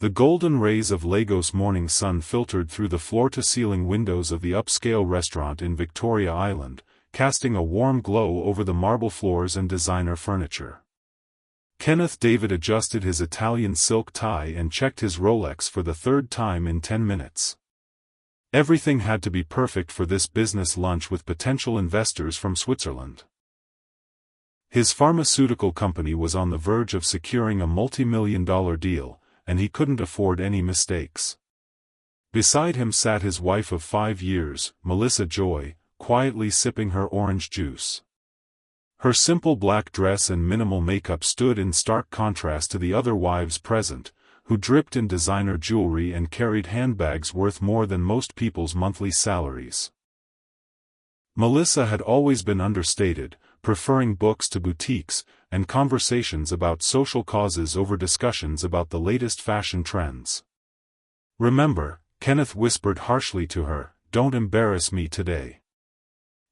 The golden rays of Lagos morning sun filtered through the floor-to-ceiling windows of the upscale restaurant in Victoria Island, casting a warm glow over the marble floors and designer furniture. Kenneth David adjusted his Italian silk tie and checked his Rolex for the third time in 10 minutes. Everything had to be perfect for this business lunch with potential investors from Switzerland. His pharmaceutical company was on the verge of securing a multi-million-dollar deal, and he couldn't afford any mistakes. Beside him sat his wife of 5 years, Melissa Joy, quietly sipping her orange juice. Her simple black dress and minimal makeup stood in stark contrast to the other wives present, who dripped in designer jewelry and carried handbags worth more than most people's monthly salaries. Melissa had always been understated, preferring books to boutiques, and conversations about social causes over discussions about the latest fashion trends. "Remember," Kenneth whispered harshly to her, "don't embarrass me today.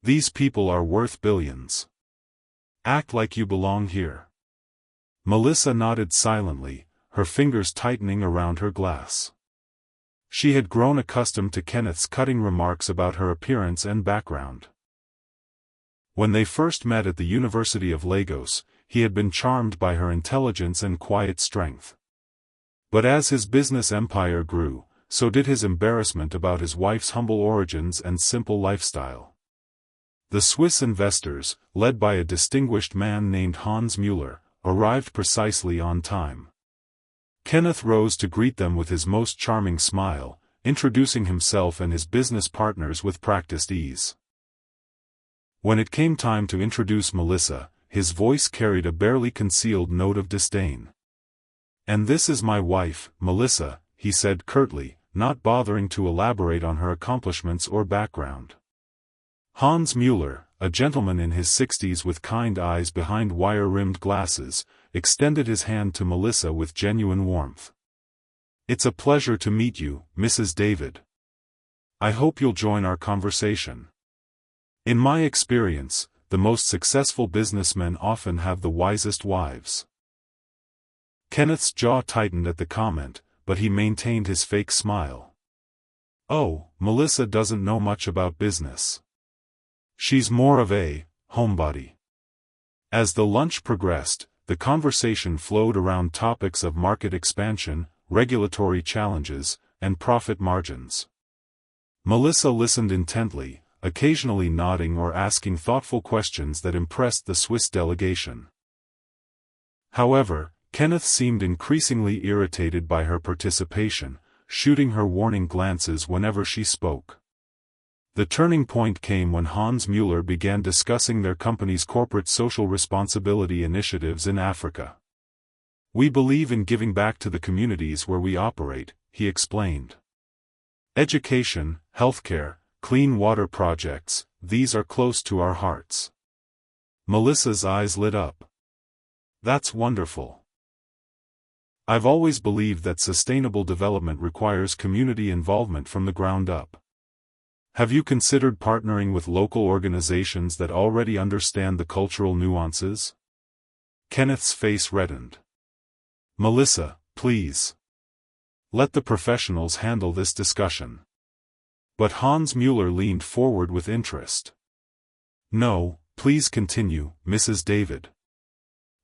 These people are worth billions. Act like you belong here." Melissa nodded silently, her fingers tightening around her glass. She had grown accustomed to Kenneth's cutting remarks about her appearance and background. When they first met at the University of Lagos, he had been charmed by her intelligence and quiet strength. But as his business empire grew, so did his embarrassment about his wife's humble origins and simple lifestyle. The Swiss investors, led by a distinguished man named Hans Müller, arrived precisely on time. Kenneth rose to greet them with his most charming smile, introducing himself and his business partners with practiced ease. When it came time to introduce Melissa, his voice carried a barely concealed note of disdain. "And this is my wife, Melissa," he said curtly, not bothering to elaborate on her accomplishments or background. Hans Müller, a gentleman in his 60s with kind eyes behind wire-rimmed glasses, extended his hand to Melissa with genuine warmth. "It's a pleasure to meet you, Mrs. David. I hope you'll join our conversation. In my experience, the most successful businessmen often have the wisest wives." Kenneth's jaw tightened at the comment, but he maintained his fake smile. "Oh, Melissa doesn't know much about business. She's more of a homebody." As the lunch progressed, the conversation flowed around topics of market expansion, regulatory challenges, and profit margins. Melissa listened intently, occasionally nodding or asking thoughtful questions that impressed the Swiss delegation. However, Kenneth seemed increasingly irritated by her participation, shooting her warning glances whenever she spoke. The turning point came when Hans Müller began discussing their company's corporate social responsibility initiatives in Africa. "We believe in giving back to the communities where we operate," he explained. "Education, healthcare, clean water projects, these are close to our hearts." Melissa's eyes lit up. "That's wonderful. I've always believed that sustainable development requires community involvement from the ground up. Have you considered partnering with local organizations that already understand the cultural nuances?" Kenneth's face reddened. "Melissa, please. Let the professionals handle this discussion." But Hans Müller leaned forward with interest. "No, please continue, Mrs. David.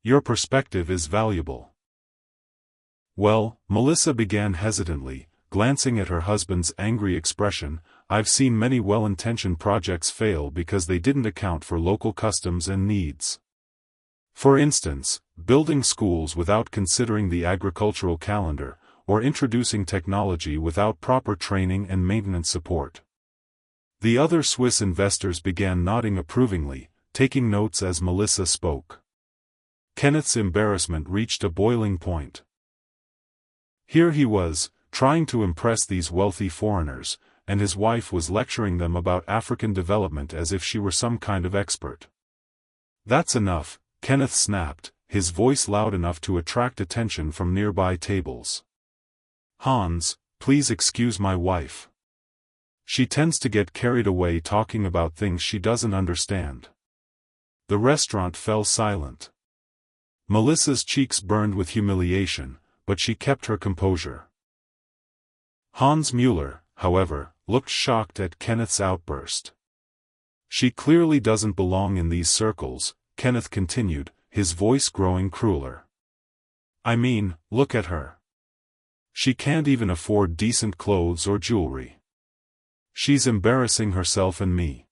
Your perspective is valuable." "Well," Melissa began hesitantly, glancing at her husband's angry expression, "I've seen many well-intentioned projects fail because they didn't account for local customs and needs. For instance, building schools without considering the agricultural calendar, or introducing technology without proper training and maintenance support." The other Swiss investors began nodding approvingly, taking notes as Melissa spoke. Kenneth's embarrassment reached a boiling point. Here he was, trying to impress these wealthy foreigners, and his wife was lecturing them about African development as if she were some kind of expert. "That's enough," Kenneth snapped, his voice loud enough to attract attention from nearby tables. "Hans, please excuse my wife. She tends to get carried away talking about things she doesn't understand." The restaurant fell silent. Melissa's cheeks burned with humiliation, but she kept her composure. Hans Mueller, however, looked shocked at Kenneth's outburst. "She clearly doesn't belong in these circles," Kenneth continued, his voice growing crueler. "I mean, look at her. She can't even afford decent clothes or jewelry. She's embarrassing herself and me."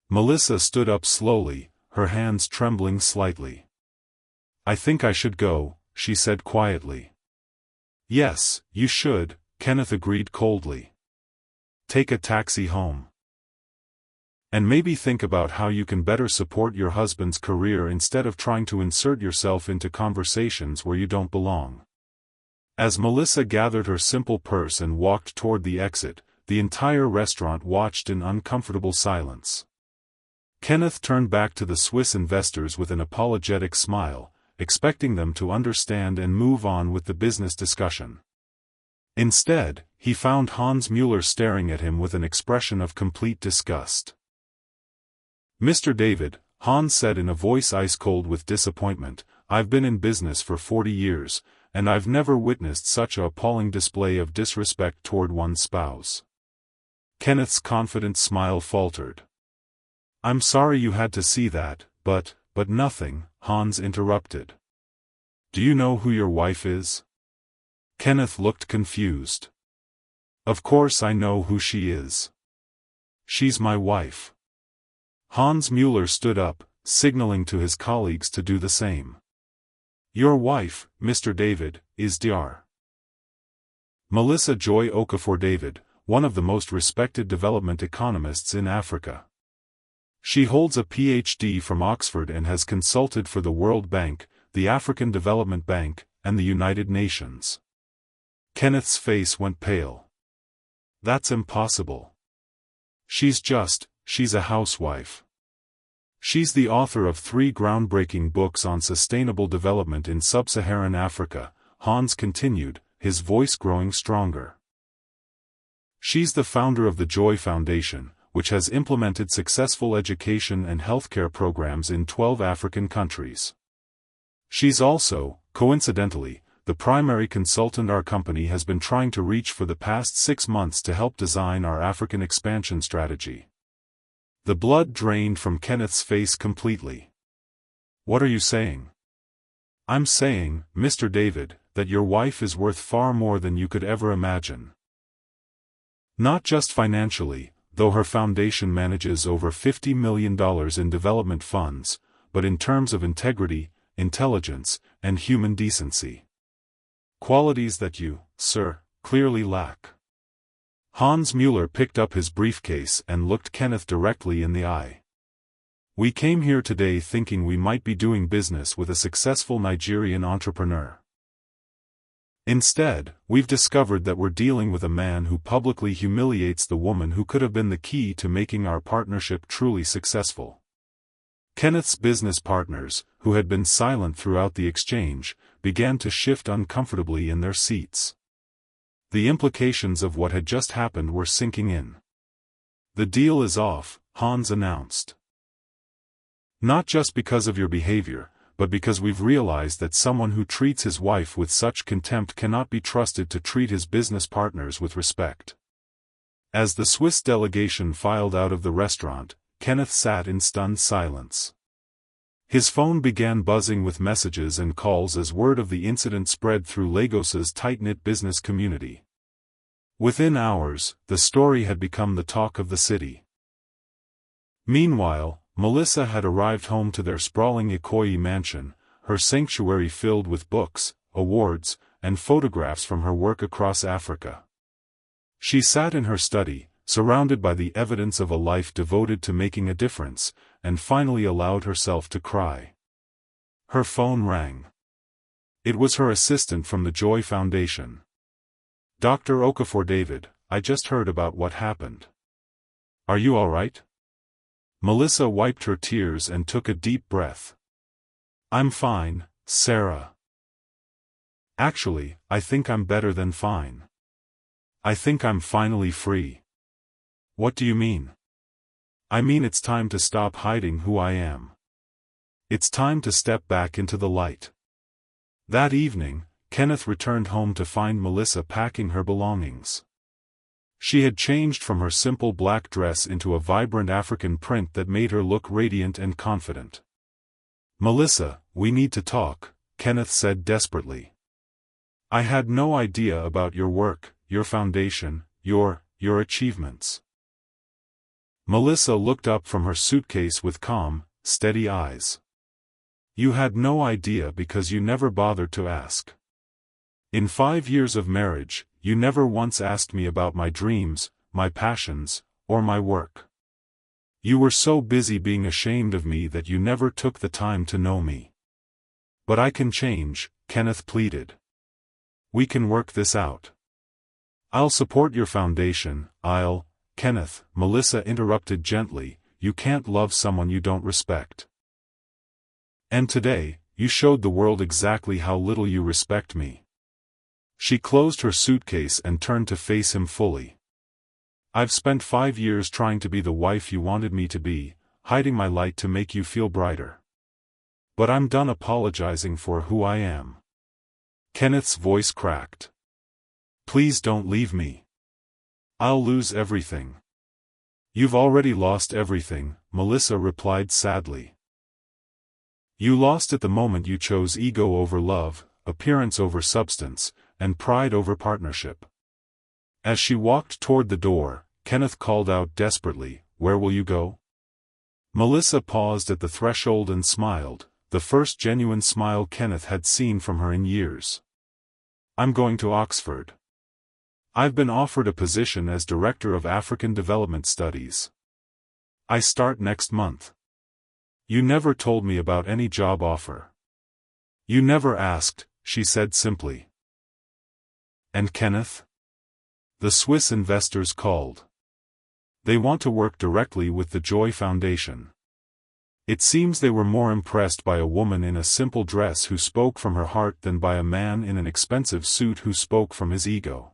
Melissa stood up slowly, her hands trembling slightly. "I think I should go," she said quietly. "Yes, you should," Kenneth agreed coldly. "Take a taxi home. And maybe think about how you can better support your husband's career instead of trying to insert yourself into conversations where you don't belong." As Melissa gathered her simple purse and walked toward the exit, the entire restaurant watched in uncomfortable silence. Kenneth turned back to the Swiss investors with an apologetic smile, expecting them to understand and move on with the business discussion. Instead, he found Hans Mueller staring at him with an expression of complete disgust. "Mr. David," Hans said in a voice ice-cold with disappointment, "I've been in business for 40 years, and I've never witnessed such an appalling display of disrespect toward one's spouse." Kenneth's confident smile faltered. "I'm sorry you had to see that, but nothing," Hans interrupted. "Do you know who your wife is?" Kenneth looked confused. "Of course I know who she is. She's my wife." Hans Mueller stood up, signaling to his colleagues to do the same. "Your wife, Mr. David, is Dr. Melissa Joy Okafor David, one of the most respected development economists in Africa. She holds a Ph.D. from Oxford and has consulted for the World Bank, the African Development Bank, and the United Nations." Kenneth's face went pale. "That's impossible. She's a housewife. She's the author of 3 groundbreaking books on sustainable development in sub-Saharan Africa," Hans continued, his voice growing stronger. "She's the founder of the Joy Foundation, which has implemented successful education and healthcare programs in 12 African countries. She's also, coincidentally, the primary consultant our company has been trying to reach for the past 6 months to help design our African expansion strategy." The blood drained from Kenneth's face completely. "What are you saying?" "I'm saying, Mr. David, that your wife is worth far more than you could ever imagine. Not just financially, though her foundation manages over $50 million in development funds, but in terms of integrity, intelligence, and human decency. Qualities that you, sir, clearly lack." Hans Mueller picked up his briefcase and looked Kenneth directly in the eye. "We came here today thinking we might be doing business with a successful Nigerian entrepreneur. Instead, we've discovered that we're dealing with a man who publicly humiliates the woman who could have been the key to making our partnership truly successful." Kenneth's business partners, who had been silent throughout the exchange, began to shift uncomfortably in their seats. The implications of what had just happened were sinking in. "The deal is off," Hans announced. "Not just because of your behavior, but because we've realized that someone who treats his wife with such contempt cannot be trusted to treat his business partners with respect." As the Swiss delegation filed out of the restaurant, Kenneth sat in stunned silence. His phone began buzzing with messages and calls as word of the incident spread through Lagos's tight-knit business community. Within hours, the story had become the talk of the city. Meanwhile, Melissa had arrived home to their sprawling Ikoyi mansion, her sanctuary filled with books, awards, and photographs from her work across Africa. She sat in her study, surrounded by the evidence of a life devoted to making a difference, and finally allowed herself to cry. Her phone rang. It was her assistant from the Joy Foundation. "Dr. Okafor David, I just heard about what happened. Are you all right?" Melissa wiped her tears and took a deep breath. "I'm fine, Sarah. Actually, I think I'm better than fine. I think I'm finally free." "What do you mean?" "I mean it's time to stop hiding who I am. It's time to step back into the light." That evening, Kenneth returned home to find Melissa packing her belongings. She had changed from her simple black dress into a vibrant African print that made her look radiant and confident. "Melissa, we need to talk," Kenneth said desperately. "I had no idea about your work, your foundation, your achievements." Melissa looked up from her suitcase with calm, steady eyes. "You had no idea because you never bothered to ask. In 5 years of marriage, you never once asked me about my dreams, my passions, or my work. You were so busy being ashamed of me that you never took the time to know me." "But I can change," Kenneth pleaded. "We can work this out. I'll support your foundation, Kenneth," Melissa interrupted gently, "you can't love someone you don't respect. And today, you showed the world exactly how little you respect me." She closed her suitcase and turned to face him fully. "I've spent 5 years trying to be the wife you wanted me to be, hiding my light to make you feel brighter. But I'm done apologizing for who I am." Kenneth's voice cracked. "Please don't leave me. I'll lose everything." "You've already lost everything," Melissa replied sadly. "You lost it the moment you chose ego over love, appearance over substance, and pride over partnership." As she walked toward the door, Kenneth called out desperately, "Where will you go?" Melissa paused at the threshold and smiled, the first genuine smile Kenneth had seen from her in years. "I'm going to Oxford. I've been offered a position as Director of African Development Studies. I start next month." "You never told me about any job offer." "You never asked," she said simply. "And Kenneth?" "The Swiss investors called. They want to work directly with the Joy Foundation. It seems they were more impressed by a woman in a simple dress who spoke from her heart than by a man in an expensive suit who spoke from his ego."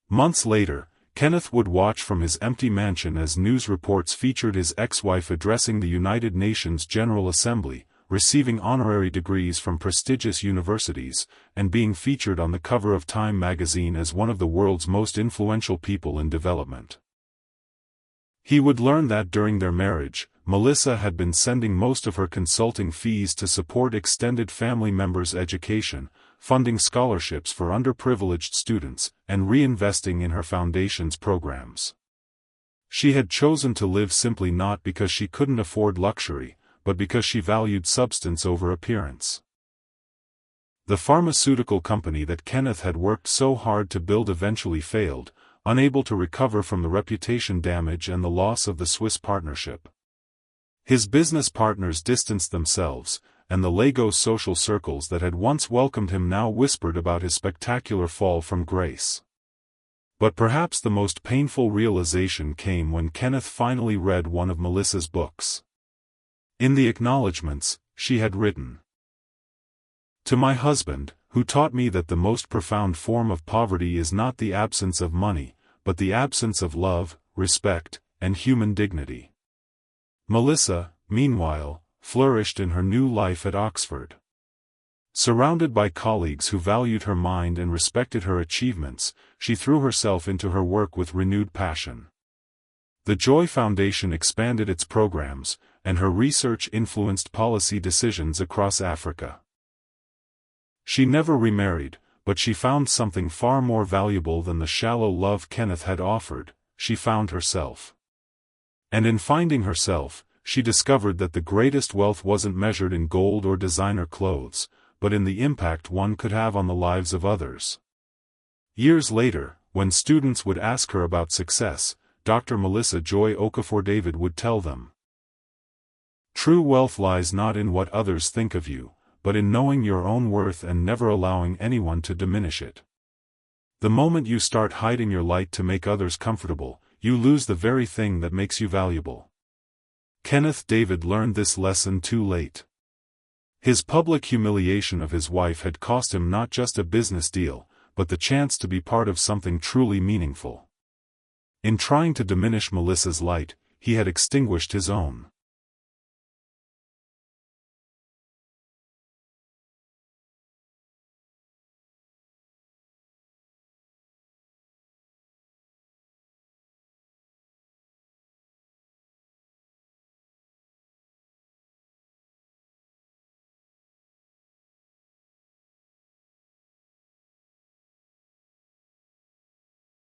Months later, Kenneth would watch from his empty mansion as news reports featured his ex-wife addressing the United Nations General Assembly, receiving honorary degrees from prestigious universities, and being featured on the cover of Time magazine as one of the world's most influential people in development. He would learn that during their marriage, Melissa had been sending most of her consulting fees to support extended family members' education, funding scholarships for underprivileged students, and reinvesting in her foundation's programs. She had chosen to live simply not because she couldn't afford luxury, but because she valued substance over appearance. The pharmaceutical company that Kenneth had worked so hard to build eventually failed, unable to recover from the reputation damage and the loss of the Swiss partnership. His business partners distanced themselves, and the Lagos social circles that had once welcomed him now whispered about his spectacular fall from grace. But perhaps the most painful realization came when Kenneth finally read one of Melissa's books. In the acknowledgments, she had written, "To my husband, who taught me that the most profound form of poverty is not the absence of money, but the absence of love, respect, and human dignity." Melissa, meanwhile, flourished in her new life at Oxford. Surrounded by colleagues who valued her mind and respected her achievements, she threw herself into her work with renewed passion. The Joy Foundation expanded its programs, and her research influenced policy decisions across Africa. She never remarried, but she found something far more valuable than the shallow love Kenneth had offered. She found herself. And in finding herself, she discovered that the greatest wealth wasn't measured in gold or designer clothes, but in the impact one could have on the lives of others. Years later, when students would ask her about success, Dr. Melissa Joy Okafor-David would tell them, "True wealth lies not in what others think of you, but in knowing your own worth and never allowing anyone to diminish it. The moment you start hiding your light to make others comfortable, you lose the very thing that makes you valuable." Kenneth David learned this lesson too late. His public humiliation of his wife had cost him not just a business deal, but the chance to be part of something truly meaningful. In trying to diminish Melissa's light, he had extinguished his own.